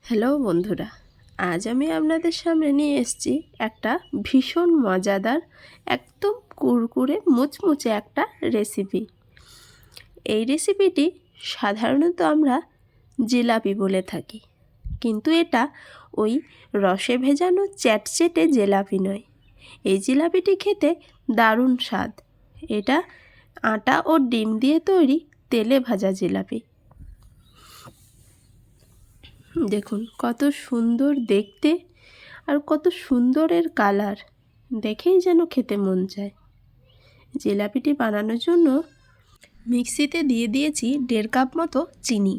Hello বন্ধুরা, আজ আমি আপনাদের সামনে নিয়ে এসেছি একটা ভীষণ মজাদার, একদম কুরকুরে মুচমুচে একটা রেসিপি। এই রেসিপিটি সাধারণত আমরা জিলাপি বলে থাকি, কিন্তু এটা ওই রসে ভেজানো চ্যাটচেটে জিলাপি নয়। এই জিলাপিটি খেতে দারুণ স্বাদ। এটা আটা ও ডিম দিয়ে তৈরি তেলে ভাজা জিলাপি। দেখুন কত সুন্দর দেখতে আর কত সুন্দরের কালার, দেখেই যেন খেতে মন চায়। জিলাপিটি বানানোর জন্য মিক্সিতে দিয়ে দিয়েছি 1.5 কাপ মতো চিনি।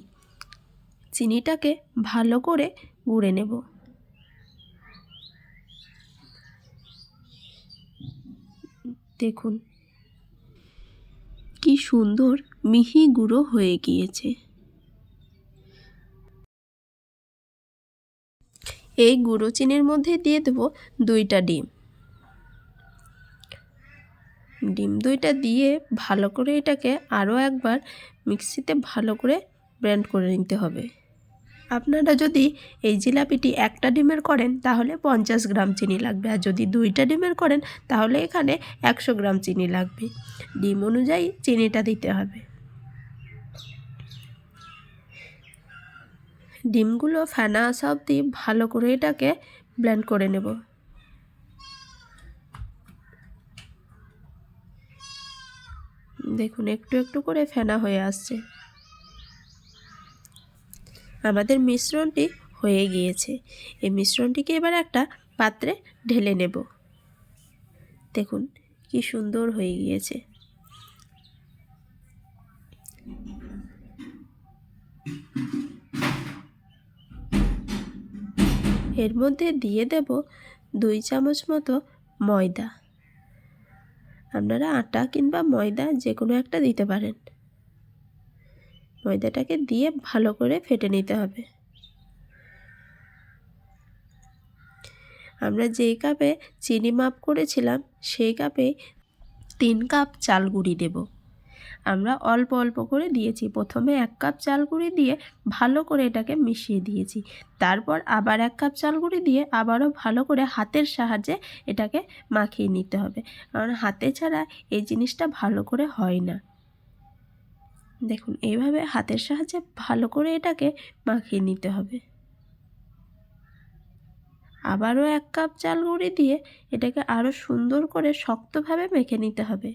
চিনিটাকে ভালো করে গুঁড়ে নেব। দেখুন কি সুন্দর মিহি গুঁড়ো হয়ে গিয়েছে। এই গুঁড়ো চিনির মধ্যে দিয়ে দেব 2টা ডিম। ডিম 2টা দিয়ে ভালো করে এটাকে আরও একবার মিক্সিতে ভালো করে ব্লেন্ড করে নিতে হবে। আপনারা যদি এই জিলাপিটি 1টা ডিমের করেন তাহলে 50 গ্রাম চিনি লাগবে, আর যদি 2টা ডিমের করেন তাহলে এখানে 100 গ্রাম চিনি লাগবে। ডিম অনুযায়ী চিনিটা দিতে হবে। ডিমগুলো ফেনা আসা অবধি ভালো করে এটাকে ব্লেন্ড করে নেব। দেখুন একটু একটু করে ফেনা হয়ে আসছে। আমাদের মিশ্রণটি হয়ে গিয়েছে। এই মিশ্রণটিকে এবার একটা পাত্রে ঢেলে নেব। দেখুন কি সুন্দর হয়ে গিয়েছে। এর মধ্যে দিয়ে দেব 2 চামচ মতো ময়দা। আপনারা আটা কিংবা ময়দা যে কোনো একটা দিতে পারেন। ময়দাটাকে দিয়ে ভালো করে ফেটে নিতে হবে। আমরা যেই কাপে চিনি মাপ করেছিলাম সেই কাপে 3 কাপ চাল গুঁড়ি দেব। আমরা অল্প অল্প করে দিয়েছি। প্রথমে 1 কাপ চাল গুঁড়ি দিয়ে ভালো করে এটাকে মিশিয়ে দিয়েছি। তারপর আবার 1 কাপ চাল গুঁড়ি দিয়ে আবারও ভালো করে হাতের সাহায্যে এটাকে মাখিয়ে নিতে হবে, কারণ হাতে ছাড়া এই জিনিসটা ভালো করে হয় না। দেখুন এইভাবে হাতের সাহায্যে ভালো করে এটাকে মাখিয়ে নিতে হবে। আবারও 1 কাপ চাল গুঁড়ি দিয়ে এটাকে আরও সুন্দর করে শক্তভাবে মেখে নিতে হবে।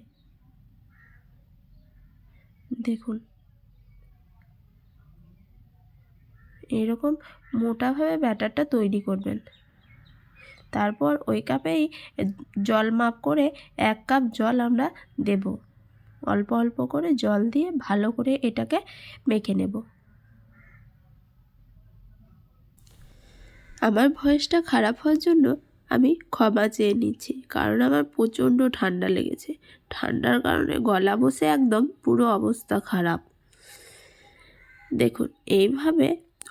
দেখুন এরকম মোটাভাবে ব্যাটারটা তৈরি করবেন। তারপর ওই কাপেই জল মাপ করে 1 কাপ জল আমরা দেব। অল্প অল্প করে জল দিয়ে ভালো করে এটাকে মেখে নেব। আমার ভয়েসটা খারাপ হওয়ার জন্য আমি ক্ষমা চেয়ে নিচ্ছি, কারণ আমার প্রচণ্ড ঠান্ডা লেগেছে। ঠান্ডার কারণে গলা বসে একদম পুরো অবস্থা খারাপ। দেখুন এইভাবে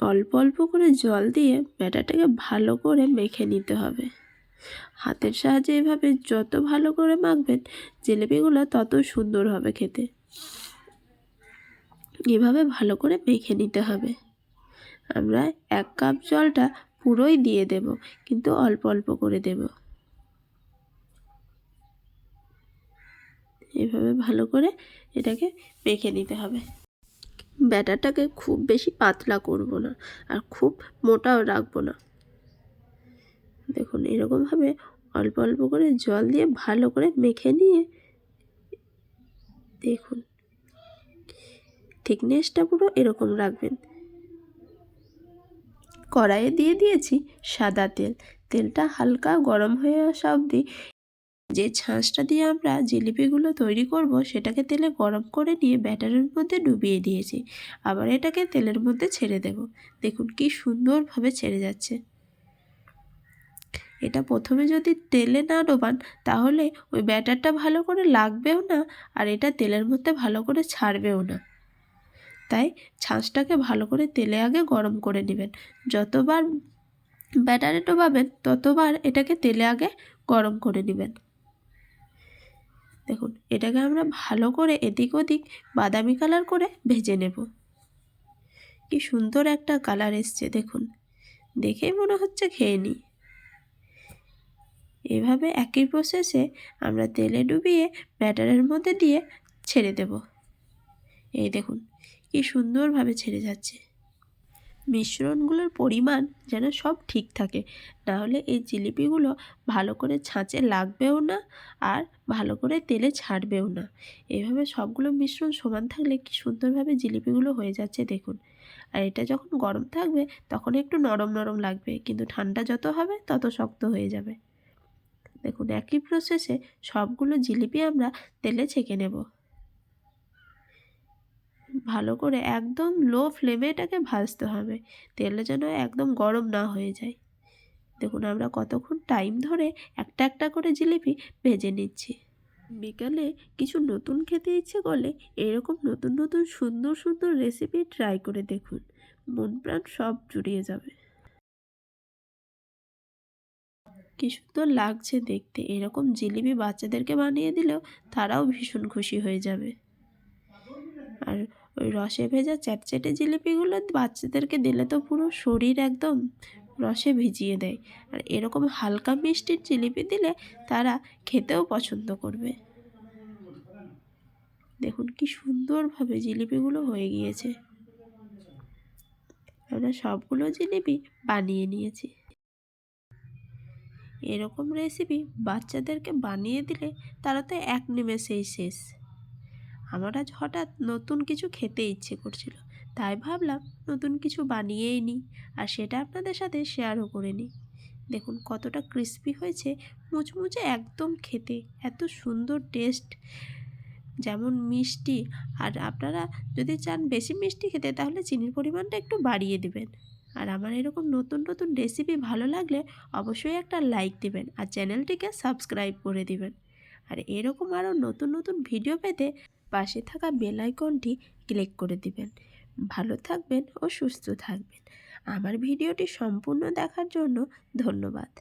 অল্প অল্প করে জল দিয়ে ব্যাটারটাকে ভালো করে মেখে নিতে হবে। হাতের সাহায্যে এভাবে যত ভালো করে মাখবেন জিলিপিগুলো তত সুন্দর হবে খেতে। এভাবে ভালো করে মেখে নিতে হবে। আমরা 1 কাপ জলটা পুরোই দিয়ে দেব, কিন্তু অল্প অল্প করে দেব। এভাবে ভালো করে এটাকে মেখে নিতে হবে। ব্যাটারটাকে খুব বেশি পাতলা করব না, আর খুব মোটাও রাখবো না। দেখুন এরকমভাবে অল্প অল্প করে জল দিয়ে ভালো করে মেখে নিয়ে দেখুন থিকনেসটা পুরো এরকম রাখবেন। কড়াইয়ে দিয়ে দিয়েছি সাদা তেল। তেলটা হালকা গরম হয়ে আসা অবধি যে ছাঁচটা দিয়ে আমরা জিলিপিগুলো তৈরি করব সেটাকে তেলে গরম করে নিয়ে ব্যাটারের মধ্যে ডুবিয়ে দিয়েছি। আবার এটাকে তেলের মধ্যে ছেড়ে দেব। দেখুন কি সুন্দরভাবে ছেড়ে যাচ্ছে। এটা প্রথমে যদি তেলে না ডোবান তাহলে ওই ব্যাটারটা ভালো করে লাগবেও না, আর এটা তেলের মধ্যে ভালো করে ছাড়বেও না। তাই ছাঁচটাকে ভালো করে তেলে আগে গরম করে নেবেন। যতবার ব্যাটারে ডোবাবেন ততবার এটাকে তেলে আগে গরম করে নেবেন। দেখুন এটাকে আমরা ভালো করে এদিক ওদিক বাদামি কালার করে ভেজে নেব। কি সুন্দর একটা কালার এসছে দেখুন। দেখেই মনে হচ্ছে খেয়ে নিই। এভাবে একই প্রসেসে আমরা তেলে ডুবিয়ে ব্যাটারের মধ্যে দিয়ে ছেড়ে দেব। এই দেখুন কি সুন্দরভাবে ছেড়ে যাচ্ছে। মিশ্রণগুলোর পরিমাণ যেন সব ঠিক থাকে, নাহলে এই জিলিপিগুলো ভালো করে ছাঁচে লাগবেও না আর ভালো করে তেলে ছাড়বেও না। এভাবে সবগুলো মিশ্রণ সমান থাকলে কি সুন্দরভাবে জিলিপিগুলো হয়ে যাচ্ছে দেখুন। আর এটা যখন গরম থাকবে তখন একটু নরম নরম লাগবে, কিন্তু ঠান্ডা যত হবে তত শক্ত হয়ে যাবে। দেখুন একই প্রসেসে সবগুলো জিলিপি আমরা তেলে ছেঁকে নেব। ভালো করে একদম লো ফ্লেমে এটাকে ভাজতে হবে, তেলটা যেন একদম গরম না হয়ে যায়। দেখুন আমরা কতক্ষণ টাইম ধরে একটা একটা করে জিলিপি ভেজে নিচ্ছি। বিকালে কিছু নতুন খেতে ইচ্ছে করলে এরকম নতুন নতুন সুন্দর সুন্দর রেসিপি ট্রাই করে দেখুন, মন প্রাণ সব জুড়িয়ে যাবে। কি সুন্দর লাগছে দেখতে। এরকম জিলিপি বাচ্চাদেরকে বানিয়ে দিলেও তারাও ভীষণ খুশি হয়ে যাবে। আর ওই রসে ভেজা চ্যাটচ্যাটে জিলিপিগুলো বাচ্চাদেরকে দিলে তো পুরো শরীর একদম রসে ভিজিয়ে দেয়। আর এরকম হালকা মিষ্টির জিলিপি দিলে তারা খেতেও পছন্দ করবে। দেখুন কি সুন্দরভাবে জিলিপিগুলো হয়ে গিয়েছে। আমরা সবগুলো জিলিপি বানিয়ে নিয়েছি। এরকম রেসিপি বাচ্চাদেরকে বানিয়ে দিলে তারা তো এক নিমেষেই শেষ। আমার আজ হঠাৎ নতুন কিছু খেতে ইচ্ছে করছিল, তাই ভাবলাম নতুন কিছু বানিয়েই নিই আর সেটা আপনাদের সাথে শেয়ারও করে নিই। দেখুন কতটা ক্রিস্পি হয়েছে, মুচমুচে একদম, খেতে এত সুন্দর টেস্ট, যেমন মিষ্টি। আর আপনারা যদি চান বেশি মিষ্টি খেতে তাহলে চিনির পরিমাণটা একটু বাড়িয়ে দেবেন। আর আমার এরকম নতুন নতুন রেসিপি ভালো লাগলে অবশ্যই একটা লাইক দেবেন আর চ্যানেলটিকে সাবস্ক্রাইব করে দিবেন। আর এরকম আরও নতুন নতুন ভিডিও পেতে পাশে থাকা বেল আইকনটি ক্লিক করে দিবেন। ভালো থাকবেন ও সুস্থ থাকবেন। আমার ভিডিওটি সম্পূর্ণ দেখার জন্য ধন্যবাদ।